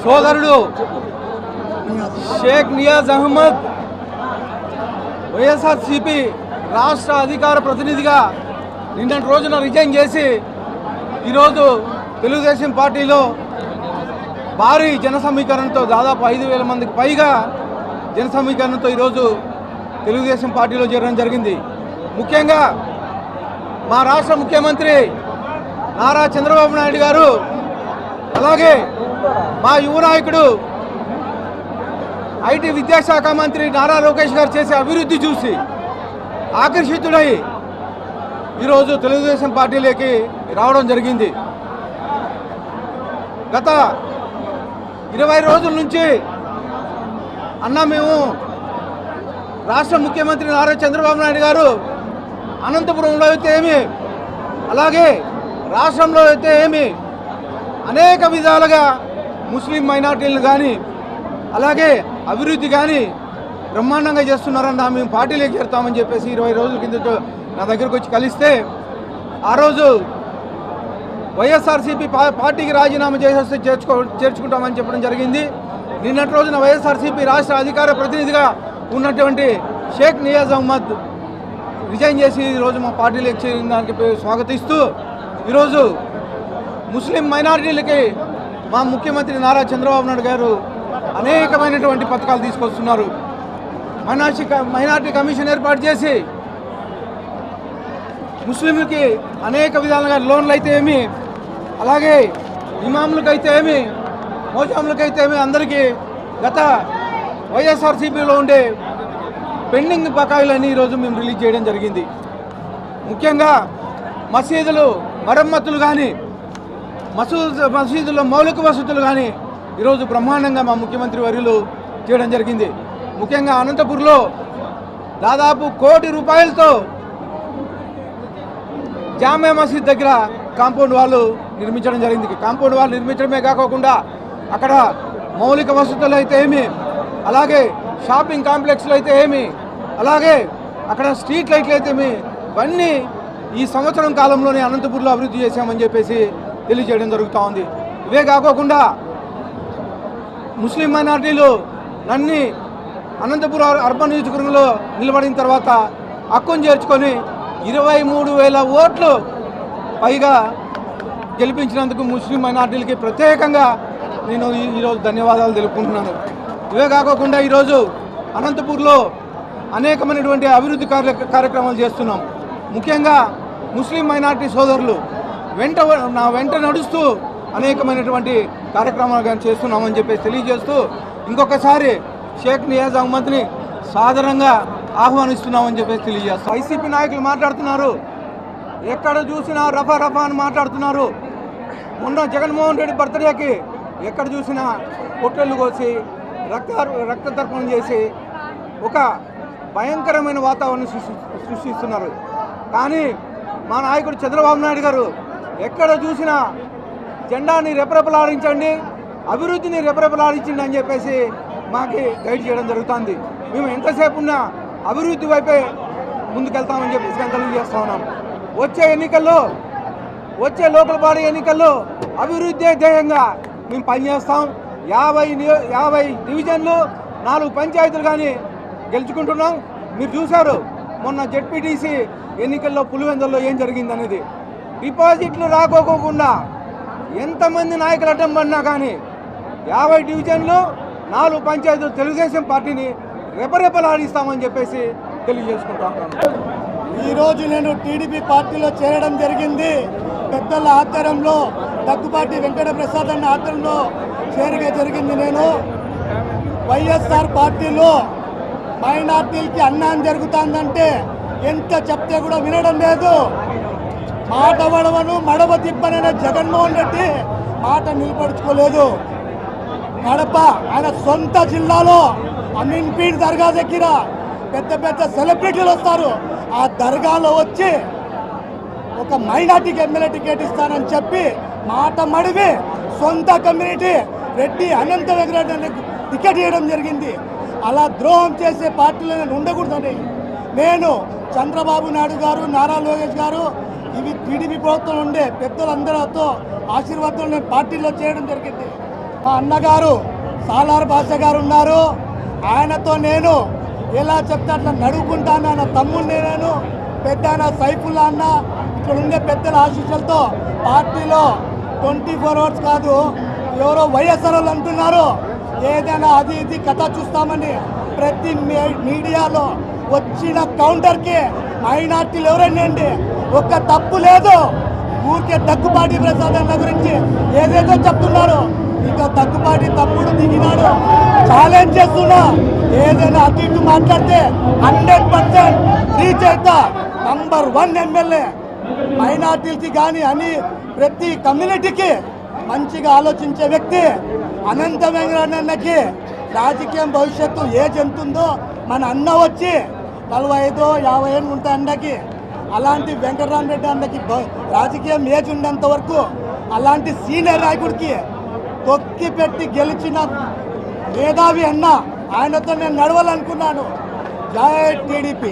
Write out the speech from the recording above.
సోదరుడు షేక్ నియాజ్ అహ్మద్ వైఎస్ఆర్సీపీ రాష్ట్ర అధికార ప్రతినిధిగా నిన్నటి రోజున రిజైన్ చేసి ఈరోజు తెలుగుదేశం పార్టీలో భారీ జన సమీకరణతో దాదాపు 5,000 మందికి పైగా జన సమీకరణతో ఈరోజు తెలుగుదేశం పార్టీలో చేరడం జరిగింది. ముఖ్యంగా మా రాష్ట్ర ముఖ్యమంత్రి నారా చంద్రబాబు నాయుడు గారు, అలాగే మా యువ నాయకుడు ఐటీ విద్యాశాఖ మంత్రి నారా లోకేష్ గారు చేసే అభివృద్ధి చూసి ఆకర్షితుడై ఈరోజు తెలుగుదేశం పార్టీలోకి రావడం జరిగింది. గత 20 రోజుల నుంచి మేము రాష్ట్ర ముఖ్యమంత్రి నారా చంద్రబాబు నాయుడు గారు అనంతపురంలో అయితే ఏమి, అలాగే రాష్ట్రంలో అయితే ఏమి అనేక విధాలుగా ముస్లిం మైనార్టీలను కానీ అలాగే అభివృద్ధి కానీ బ్రహ్మాండంగా చేస్తున్నారన్న మేము పార్టీలోకి చేరుతామని చెప్పేసి 20 రోజుల కిందట నా దగ్గరకు వచ్చి కలిస్తే ఆ రోజు వైఎస్ఆర్సీపీ పార్టీకి రాజీనామా చేసేస్తే చేర్చుకుంటామని చెప్పడం జరిగింది. నిన్నటి రోజున వైఎస్ఆర్సీపీ రాష్ట్ర అధికార ప్రతినిధిగా ఉన్నటువంటి షేక్ నియాజ్ అహ్మద్ రిజైన్ చేసి ఈరోజు మా పార్టీలోకి చేరిన దానికి స్వాగతిస్తూ ఈరోజు ముస్లిం మైనారిటీలకి మా ముఖ్యమంత్రి నారా చంద్రబాబు నాయుడు గారు అనేకమైనటువంటి పథకాలు తీసుకొస్తున్నారు. మైనారిటీ కమిషన్ ఏర్పాటు చేసి ముస్లింలకి అనేక విధాలుగా లోన్లు అయితే ఏమి, అలాగే ఇమాములకైతే ఏమి, మోజాములకైతే ఏమి అందరికీ గత వైఎస్ఆర్సీపీలో ఉండే పెండింగ్ బకాయిలన్నీ ఈరోజు మేము రిలీజ్ చేయడం జరిగింది. ముఖ్యంగా మసీదులు మరమ్మతులు కానీ మసీదుల్లో మౌలిక వసతులు కానీ ఈరోజు బ్రహ్మాండంగా మా ముఖ్యమంత్రి వర్యులు చేయడం జరిగింది. ముఖ్యంగా అనంతపూర్లో దాదాపు 1 కోటి రూపాయలతో జామియా మసీద్ దగ్గర కాంపౌండ్ వాళ్ళు నిర్మించడం జరిగింది. కాంపౌండ్ వాళ్ళు నిర్మించడమే కాకుండా అక్కడ మౌలిక వసతులు అయితే ఏమి, అలాగే షాపింగ్ కాంప్లెక్స్లు అయితే ఏమి, అలాగే అక్కడ స్ట్రీట్ లైట్లు అయితే ఏమి, ఇవన్నీ ఈ సంవత్సరం కాలంలోనే అనంతపూర్లో అభివృద్ధి చేశామని చెప్పేసి తెలియజేయడం జరుగుతూ ఉంది. ఇవే కాకుండా ముస్లిం మైనార్టీలు నన్ను అనంతపురం అర్బన్ నియోజకవర్గంలో నిలబడిన తర్వాత హక్కును చేర్చుకొని 23,000 ఓట్లు పైగా గెలిపించినందుకు ముస్లిం మైనార్టీలకి ప్రత్యేకంగా నేను ఈరోజు ధన్యవాదాలు తెలుపుకుంటున్నాను. ఇవే కాకుండా ఈరోజు అనంతపూర్లో అనేకమైనటువంటి అభివృద్ధి కార్యక్రమాలు చేస్తున్నాం. ముఖ్యంగా ముస్లిం మైనార్టీ సోదరులు నా వెంట నడుస్తూ అనేకమైనటువంటి కార్యక్రమాలు కానీ చేస్తున్నామని చెప్పేసి తెలియజేస్తూ ఇంకొకసారి షేక్ నియాజ్ అహ్మద్ని సాధారణంగా ఆహ్వానిస్తున్నామని చెప్పేసి తెలియజేస్తాం. వైసీపీ నాయకులు మాట్లాడుతున్నారు, ఎక్కడ చూసినా రఫా రఫా అని మాట్లాడుతున్నారు. మొన్న జగన్మోహన్ రెడ్డి బర్త్డేకి ఎక్కడ చూసినా పొట్టెళ్ళు కోసి రక్త తర్పణం చేసి ఒక భయంకరమైన వాతావరణం సృష్టిస్తున్నారు. కానీ మా నాయకుడు చంద్రబాబు నాయుడు గారు ఎక్కడ చూసినా జెండాని రెపరెపలాడించండి, అభివృద్ధిని రెపరెపలాడించండి అని చెప్పేసి మాకు గైడ్ చేయడం జరుగుతుంది. మేము ఎంతసేపు ఉన్నా అభివృద్ధి వైపే ముందుకెళ్తామని చెప్పేసి తెలియజేస్తా ఉన్నాం. వచ్చే లోకల్ బాడీ ఎన్నికల్లో అభివృద్ధి ధ్యేయంగా మేము పనిచేస్తాం. 50 డివిజన్లు 4 పంచాయతీలు కానీ గెలుచుకుంటున్నాం. మీరు చూశారు మొన్న జెడ్పీటీసీ ఎన్నికల్లో పులివెందుల్లో ఏం జరిగిందనేది. డిపాజిట్లు రాకోకుండా ఎంతమంది నాయకులు అడ్డం పడినా కానీ 50 డివిజన్లు 4 పంచాయతీలు తెలుగుదేశం పార్టీని రెపరెపలాడిస్తామని చెప్పేసి తెలియజేసుకుంటా ఉన్నాను. ఈరోజు నేను టీడీపీ పార్టీలో చేరడం జరిగింది. పెద్దల ఆధ్వర్యంలో దగ్గుపాటి వెంకట ప్రసాద్ అన్న ఆధ్వర్యంలో చేరిక జరిగింది. నేను వైఎస్ఆర్ పార్టీలో మైనార్టీలకి అన్యాయం జరుగుతుందంటే ఎంత చెప్తే కూడా వినడం లేదు. మాట వడవను మడవ తిప్పనైన జగన్మోహన్ రెడ్డి మాట నిలబడుచుకోలేదు. కడప ఆయన సొంత జిల్లాలో అమీన్పీర్ దర్గా దగ్గర పెద్ద పెద్ద సెలబ్రిటీలు వస్తారు. ఆ దర్గాలో వచ్చి ఒక మైనార్టీకి ఎమ్మెల్యే టికెట్ ఇస్తానని చెప్పి మాట మడివి సొంత కమ్యూనిటీ రెడ్డి అనంత వెంకటరెడ్డి టికెట్ ఇవ్వడం జరిగింది. అలా ద్రోహం చేసే పార్టీలో నేను ఉండకూడదని నేను చంద్రబాబు నాయుడు గారు, నారా లోకేష్ గారు, ఇవి టీడీపీ ప్రభుత్వం ఉండే పెద్దలందరితో ఆశీర్వాదంలో నేను పార్టీలో చేయడం జరిగింది. మా అన్నగారు సాలార్ భాష గారు ఉన్నారు. ఆయనతో నేను ఎలా చెప్తే అట్లా నడుపుకుంటాను. ఆయన తమ్ముడిని నేను, పెద్ద ఆయన సైఫుల్లా అన్న, ఇక్కడ ఉండే పెద్దల ఆశీస్సులతో పార్టీలో 24 అవర్స్ కాదు, ఎవరో వైఎస్ఆర్ వాళ్ళు అంటున్నారు ఏదైనా అది ఇది కథ చూస్తామని. ప్రతి మీడియాలో వచ్చిన కౌంటర్కి మైనార్టీలు ఎవరండి, ఒక్క తప్పు లేదు. ఊరికే దగ్గుపాటి ప్రసాద్ అన్న గురించి ఏదేదో చెప్తున్నారు. ఇంకా దగ్గుపాటి తమ్ముడు దిగినాడు, ఛాలెంజ్ చేస్తున్నా. ఏదైనా అటు ఇటు మాట్లాడితే 100% రీచ్ అవుతా. నంబర్ 1 ఎమ్మెల్యే మైనార్టీలకి కానీ అని ప్రతి కమ్యూనిటీకి మంచిగా ఆలోచించే వ్యక్తి అనంత వెంకటరమణకి. రాజకీయం భవిష్యత్తు ఏజ్ ఎంత ఉందో మన అన్న వచ్చి 45-50 ఏళ్ళు ఉంటాయి అన్నకి. అలాంటి వెంకటరామరెడ్డి అన్నకి రాజకీయం ఏజ్ ఉండేంత వరకు అలాంటి సీనియర్ నాయకుడికి తొక్కి పెట్టి గెలిచిన మేధావి అన్న. ఆయనతో నేను నడవాలనుకున్నాను. జై టీడీపీ.